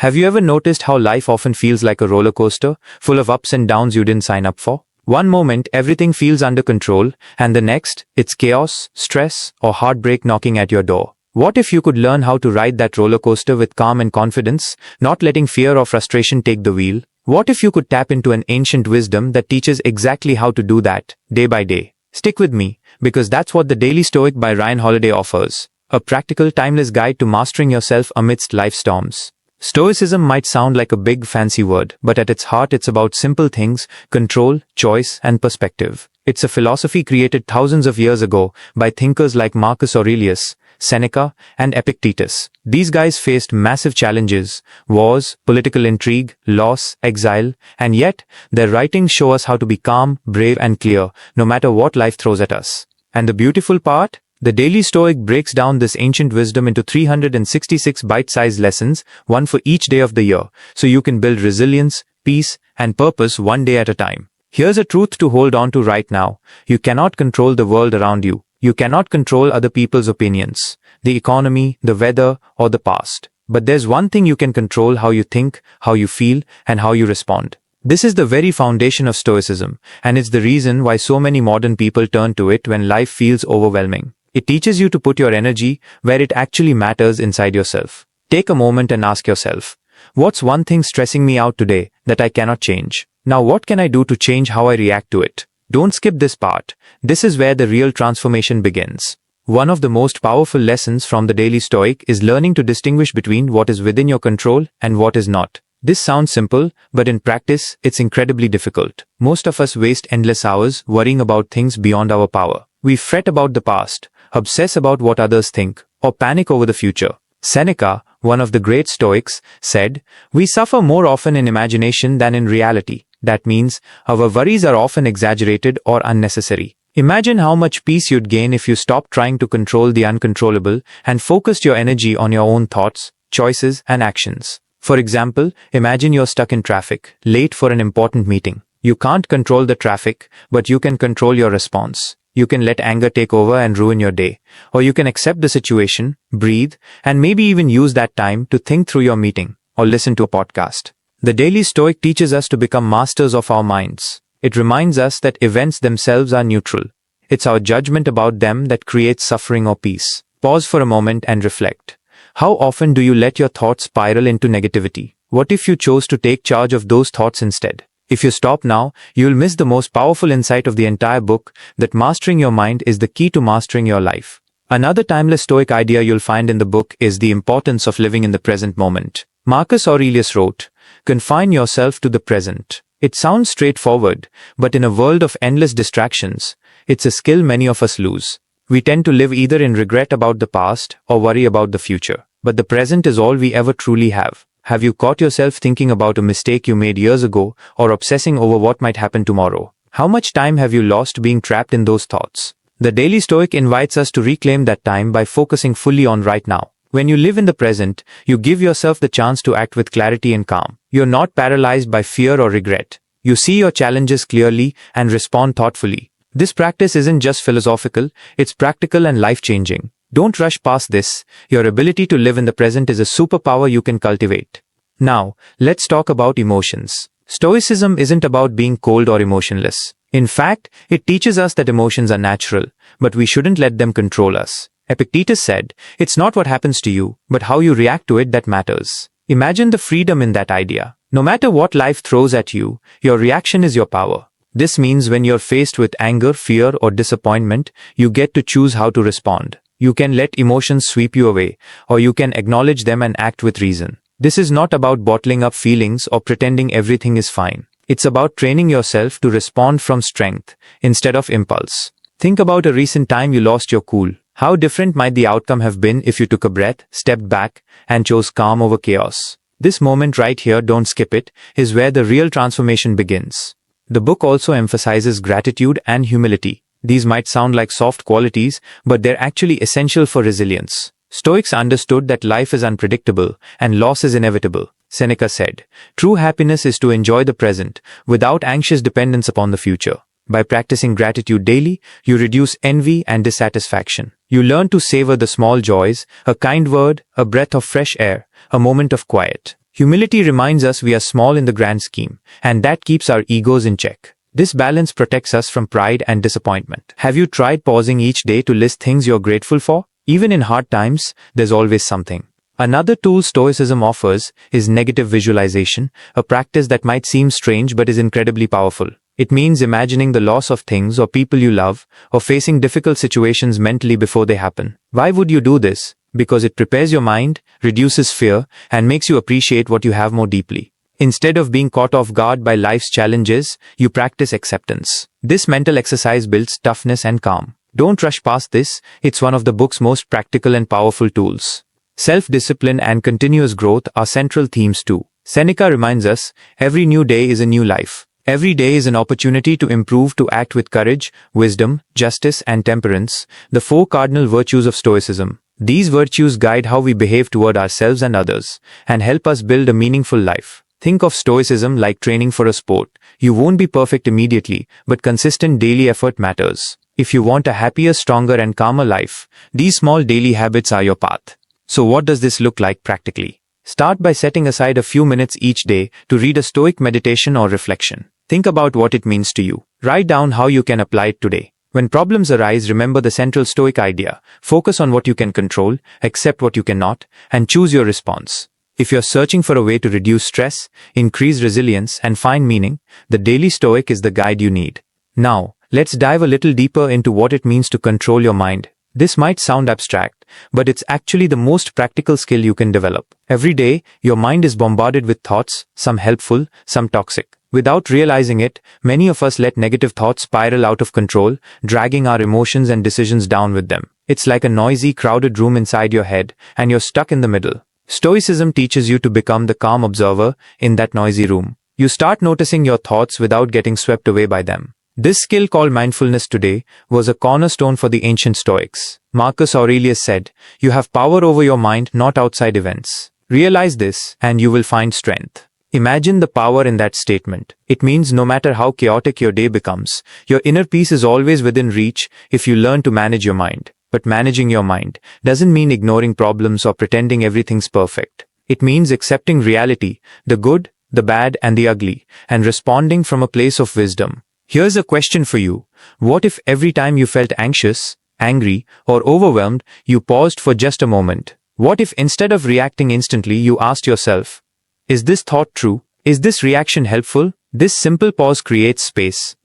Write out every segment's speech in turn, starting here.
Have you ever noticed how life often feels like a roller coaster, full of ups and downs you didn't sign up for? One moment, everything feels under control, and the next, it's chaos, stress, or heartbreak knocking at your door. What if you could learn how to ride that roller coaster with calm and confidence, not letting fear or frustration take the wheel? What if you could tap into an ancient wisdom that teaches exactly how to do that, day by day? Stick with me, because that's what the Daily Stoic by Ryan Holiday offers. A practical, timeless guide to mastering yourself amidst life's storms. Stoicism might sound like a big fancy word, but at its heart it's about simple things: control, choice, and perspective. It's a philosophy created thousands of years ago by thinkers like Marcus Aurelius, Seneca, and Epictetus. These guys faced massive challenges: wars, political intrigue, loss, exile, and yet their writings show us how to be calm, brave, and clear, no matter what life throws at us. And the beautiful part? The Daily Stoic breaks down this ancient wisdom into 366 bite-sized lessons, one for each day of the year, so you can build resilience, peace, and purpose one day at a time. Here's a truth to hold on to right now. You cannot control the world around you. You cannot control other people's opinions, the economy, the weather, or the past. But there's one thing you can control: how you think, how you feel, and how you respond. This is the very foundation of Stoicism, and it's the reason why so many modern people turn to it when life feels overwhelming. It teaches you to put your energy where it actually matters, inside yourself. Take a moment and ask yourself, what's one thing stressing me out today that I cannot change? Now what can I do to change how I react to it? Don't skip this part. This is where the real transformation begins. One of the most powerful lessons from the Daily Stoic is learning to distinguish between what is within your control and what is not. This sounds simple, but in practice, it's incredibly difficult. Most of us waste endless hours worrying about things beyond our power. We fret about the past, obsess about what others think, or panic over the future. Seneca, one of the great Stoics, said, "We suffer more often in imagination than in reality." That means our worries are often exaggerated or unnecessary. Imagine how much peace you'd gain if you stopped trying to control the uncontrollable and focused your energy on your own thoughts, choices, and actions. For example, imagine you're stuck in traffic, late for an important meeting. You can't control the traffic, but you can control your response. You can let anger take over and ruin your day. Or you can accept the situation, breathe, and maybe even use that time to think through your meeting or listen to a podcast. The Daily Stoic teaches us to become masters of our minds. It reminds us that events themselves are neutral. It's our judgment about them that creates suffering or peace. Pause for a moment and reflect. How often do you let your thoughts spiral into negativity? What if you chose to take charge of those thoughts instead? If you stop now, you'll miss the most powerful insight of the entire book, that mastering your mind is the key to mastering your life. Another timeless Stoic idea you'll find in the book is the importance of living in the present moment. Marcus Aurelius wrote, "Confine yourself to the present." It sounds straightforward, but in a world of endless distractions, it's a skill many of us lose. We tend to live either in regret about the past or worry about the future. But the present is all we ever truly have. Have you caught yourself thinking about a mistake you made years ago, or obsessing over what might happen tomorrow? How much time have you lost being trapped in those thoughts? The Daily Stoic invites us to reclaim that time by focusing fully on right now. When you live in the present, you give yourself the chance to act with clarity and calm. You're not paralyzed by fear or regret. You see your challenges clearly and respond thoughtfully. This practice isn't just philosophical, it's practical and life-changing. Don't rush past this. Your ability to live in the present is a superpower you can cultivate. Now, let's talk about emotions. Stoicism isn't about being cold or emotionless. In fact, it teaches us that emotions are natural, but we shouldn't let them control us. Epictetus said, "It's not what happens to you, but how you react to it that matters." Imagine the freedom in that idea. No matter what life throws at you, your reaction is your power. This means when you're faced with anger, fear, or disappointment, you get to choose how to respond. You can let emotions sweep you away, or you can acknowledge them and act with reason. This is not about bottling up feelings or pretending everything is fine. It's about training yourself to respond from strength, instead of impulse. Think about a recent time you lost your cool. How different might the outcome have been if you took a breath, stepped back, and chose calm over chaos? This moment right here, don't skip it, is where the real transformation begins. The book also emphasizes gratitude and humility. These might sound like soft qualities, but they're actually essential for resilience. Stoics understood that life is unpredictable and loss is inevitable. Seneca said, "True happiness is to enjoy the present, without anxious dependence upon the future." By practicing gratitude daily, you reduce envy and dissatisfaction. You learn to savor the small joys: a kind word, a breath of fresh air, a moment of quiet. Humility reminds us we are small in the grand scheme, and that keeps our egos in check. This balance protects us from pride and disappointment. Have you tried pausing each day to list things you're grateful for? Even in hard times, there's always something. Another tool Stoicism offers is negative visualization, a practice that might seem strange but is incredibly powerful. It means imagining the loss of things or people you love, or facing difficult situations mentally before they happen. Why would you do this? Because it prepares your mind, reduces fear, and makes you appreciate what you have more deeply. Instead of being caught off guard by life's challenges, you practice acceptance. This mental exercise builds toughness and calm. Don't rush past this, it's one of the book's most practical and powerful tools. Self-discipline and continuous growth are central themes too. Seneca reminds us, every new day is a new life. Every day is an opportunity to improve, to act with courage, wisdom, justice, and temperance, the 4 cardinal virtues of Stoicism. These virtues guide how we behave toward ourselves and others, and help us build a meaningful life. Think of Stoicism like training for a sport. You won't be perfect immediately, but consistent daily effort matters. If you want a happier, stronger, and calmer life, these small daily habits are your path. So what does this look like practically? Start by setting aside a few minutes each day to read a Stoic meditation or reflection. Think about what it means to you. Write down how you can apply it today. When problems arise, remember the central Stoic idea. Focus on what you can control, accept what you cannot, and choose your response. If you're searching for a way to reduce stress, increase resilience, and find meaning, the Daily Stoic is the guide you need. Now, let's dive a little deeper into what it means to control your mind. This might sound abstract, but it's actually the most practical skill you can develop. Every day, your mind is bombarded with thoughts, some helpful, some toxic. Without realizing it, many of us let negative thoughts spiral out of control, dragging our emotions and decisions down with them. It's like a noisy, crowded room inside your head, and you're stuck in the middle. Stoicism teaches you to become the calm observer in that noisy room. You start noticing your thoughts without getting swept away by them. This skill, called mindfulness today, was a cornerstone for the ancient Stoics. Marcus Aurelius said, "You have power over your mind, not outside events." Realize this, and you will find strength. Imagine the power in that statement. It means no matter how chaotic your day becomes, your inner peace is always within reach if you learn to manage your mind. But managing your mind doesn't mean ignoring problems or pretending everything's perfect. It means accepting reality, the good, the bad, and the ugly, and responding from a place of wisdom. Here's a question for you. What if every time you felt anxious, angry, or overwhelmed, you paused for just a moment? What if instead of reacting instantly, you asked yourself, is this thought true? Is this reaction helpful? This simple pause creates space.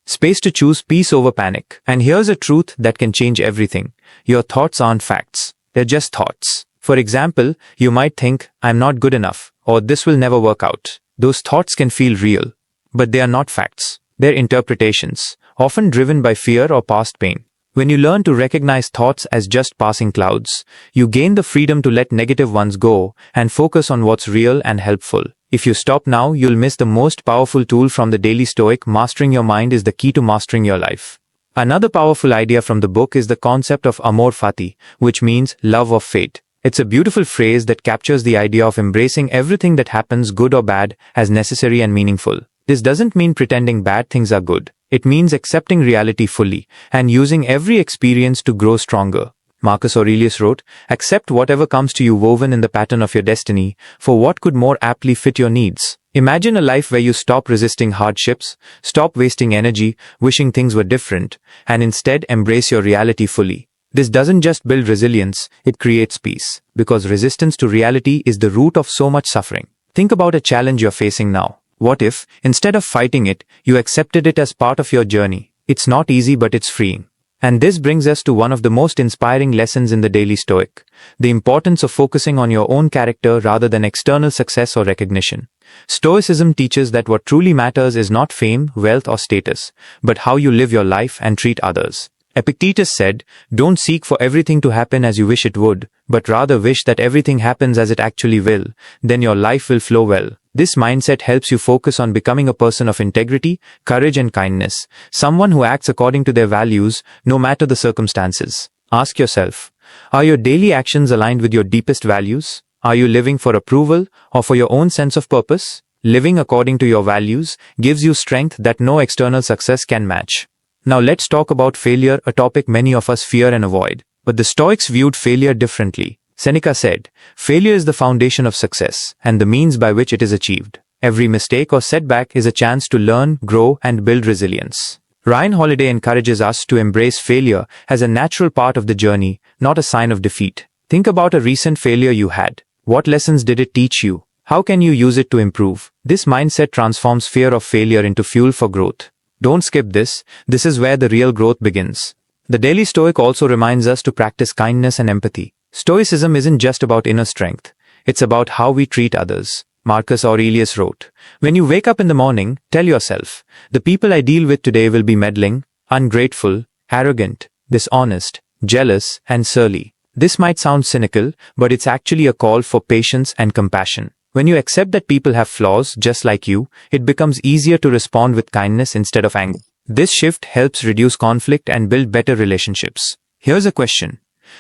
Space to choose peace over panic. And here's a truth that can change everything. Your thoughts aren't facts. They're just thoughts. For example, you might think, I'm not good enough, or this will never work out. Those thoughts can feel real, but they are not facts. They're interpretations, often driven by fear or past pain. When you learn to recognize thoughts as just passing clouds, you gain the freedom to let negative ones go and focus on what's real and helpful. If you stop now, you'll miss the most powerful tool from the Daily Stoic. Mastering your mind is the key to mastering your life. Another powerful idea from the book is the concept of amor fati, which means love of fate. It's a beautiful phrase that captures the idea of embracing everything that happens, good or bad, as necessary and meaningful. This doesn't mean pretending bad things are good. It means accepting reality fully and using every experience to grow stronger. Marcus Aurelius wrote, "Accept whatever comes to you woven in the pattern of your destiny, for what could more aptly fit your needs?" Imagine a life where you stop resisting hardships, stop wasting energy, wishing things were different, and instead embrace your reality fully. This doesn't just build resilience, it creates peace, because resistance to reality is the root of so much suffering. Think about a challenge you're facing now. What if, instead of fighting it, you accepted it as part of your journey? It's not easy, but it's freeing. And this brings us to one of the most inspiring lessons in the Daily Stoic: the importance of focusing on your own character rather than external success or recognition. Stoicism teaches that what truly matters is not fame, wealth, or status, but how you live your life and treat others. Epictetus said, "Don't seek for everything to happen as you wish it would, but rather wish that everything happens as it actually will. Then your life will flow well." This mindset helps you focus on becoming a person of integrity, courage, and kindness, someone who acts according to their values, no matter the circumstances. Ask yourself, are your daily actions aligned with your deepest values? Are you living for approval or for your own sense of purpose? Living according to your values gives you strength that no external success can match. Now let's talk about failure, a topic many of us fear and avoid. But the Stoics viewed failure differently. Seneca said, "Failure is the foundation of success, and the means by which it is achieved. Every mistake or setback is a chance to learn, grow, and build resilience." Ryan Holiday encourages us to embrace failure as a natural part of the journey, not a sign of defeat. Think about a recent failure you had. What lessons did it teach you? How can you use it to improve? This mindset transforms fear of failure into fuel for growth. Don't skip this. This is where the real growth begins. The Daily Stoic also reminds us to practice kindness and empathy. Stoicism isn't just about inner strength. It's about how we treat others. Marcus Aurelius wrote, "When you wake up in the morning, tell yourself, the people I deal with today will be meddling, ungrateful, arrogant, dishonest, jealous, and surly." This might sound cynical, but it's actually a call for patience and compassion. When you accept that people have flaws just like you, it becomes easier to respond with kindness instead of anger. This shift helps reduce conflict and build better relationships. Here's a question.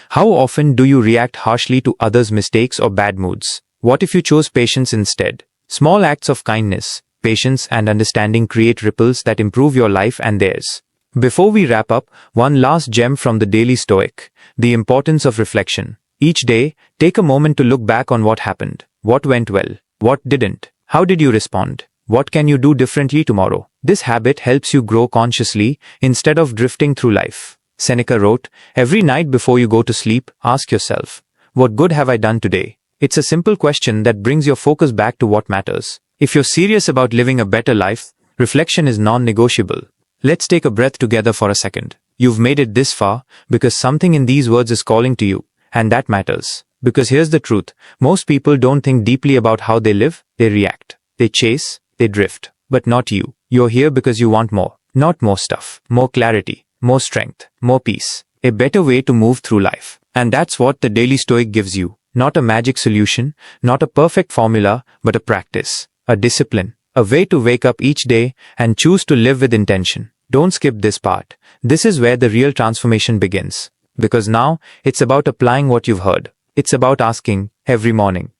How often do you react harshly to others' mistakes or bad moods? What if you chose patience instead? Small acts of kindness, patience, and understanding create ripples that improve your life and theirs. Before we wrap up, one last gem from the Daily Stoic: the importance of reflection. Each day, take a moment to look back on what happened. What went well? What didn't? How did you respond? What can you do differently tomorrow? This habit helps you grow consciously instead of drifting through life. Seneca wrote, "Every night before you go to sleep, ask yourself, what good have I done today?" It's a simple question that brings your focus back to what matters. If you're serious about living a better life, reflection is non-negotiable. Let's take a breath together for a second. You've made it this far because something in these words is calling to you, and that matters. Because here's the truth, most people don't think deeply about how they live, they react. They chase, they drift. But not you. You're here because you want more. Not more stuff. More clarity. More strength. More peace. A better way to move through life. And that's what the Daily Stoic gives you. Not a magic solution, not a perfect formula, but a practice. A discipline. A way to wake up each day and choose to live with intention. Don't skip this part. This is where the real transformation begins. Because now, it's about applying what you've heard. It's about asking, every morning,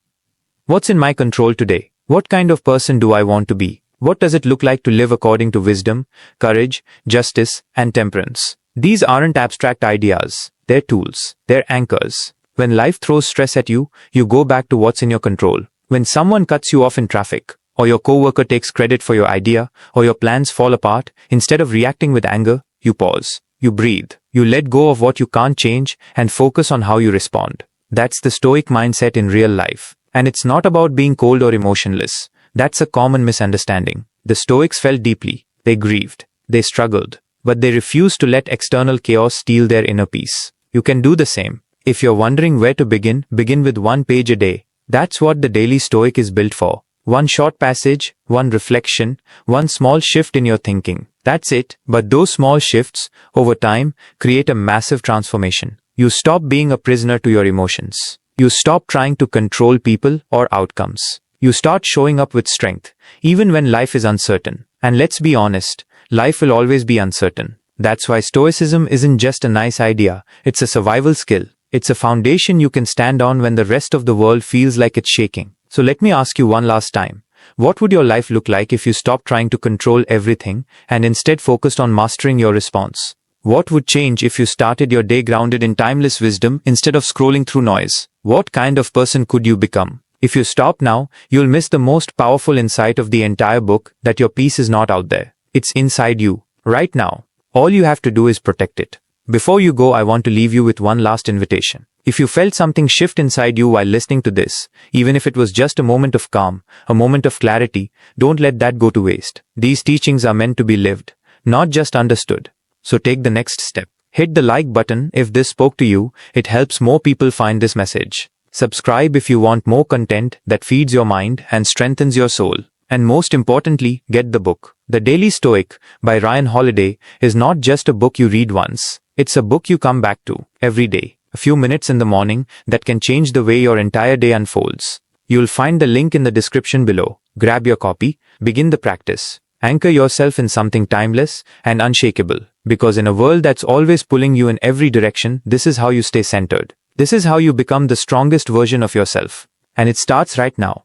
what's in my control today? What kind of person do I want to be? What does it look like to live according to wisdom, courage, justice, and temperance? These aren't abstract ideas. They're tools. They're anchors. When life throws stress at you, you go back to what's in your control. When someone cuts you off in traffic, or your coworker takes credit for your idea, or your plans fall apart, instead of reacting with anger, you pause. You breathe. You let go of what you can't change and focus on how you respond. That's the Stoic mindset in real life. And it's not about being cold or emotionless. That's a common misunderstanding. The Stoics felt deeply. They grieved. They struggled. But they refused to let external chaos steal their inner peace. You can do the same. If you're wondering where to begin, begin with one page a day. That's what the Daily Stoic is built for. One short passage, one reflection, one small shift in your thinking. That's it. But those small shifts, over time, create a massive transformation. You stop being a prisoner to your emotions. You stop trying to control people or outcomes. You start showing up with strength, even when life is uncertain. And let's be honest, life will always be uncertain. That's why Stoicism isn't just a nice idea, it's a survival skill. It's a foundation you can stand on when the rest of the world feels like it's shaking. So let me ask you one last time. What would your life look like if you stopped trying to control everything and instead focused on mastering your response? What would change if you started your day grounded in timeless wisdom instead of scrolling through noise? What kind of person could you become? If you stop now, you'll miss the most powerful insight of the entire book, that your peace is not out there. It's inside you, right now. All you have to do is protect it. Before you go, I want to leave you with one last invitation. If you felt something shift inside you while listening to this, even if it was just a moment of calm, a moment of clarity, don't let that go to waste. These teachings are meant to be lived, not just understood. So take the next step. Hit the like button if this spoke to you. It helps more people find this message. Subscribe if you want more content that feeds your mind and strengthens your soul. And most importantly, get the book. The Daily Stoic by Ryan Holiday is not just a book you read once. It's a book you come back to every day. A few minutes in the morning that can change the way your entire day unfolds. You'll find the link in the description below. Grab your copy, begin the practice. Anchor yourself in something timeless and unshakable. Because in a world that's always pulling you in every direction, this is how you stay centered. This is how you become the strongest version of yourself. And it starts right now.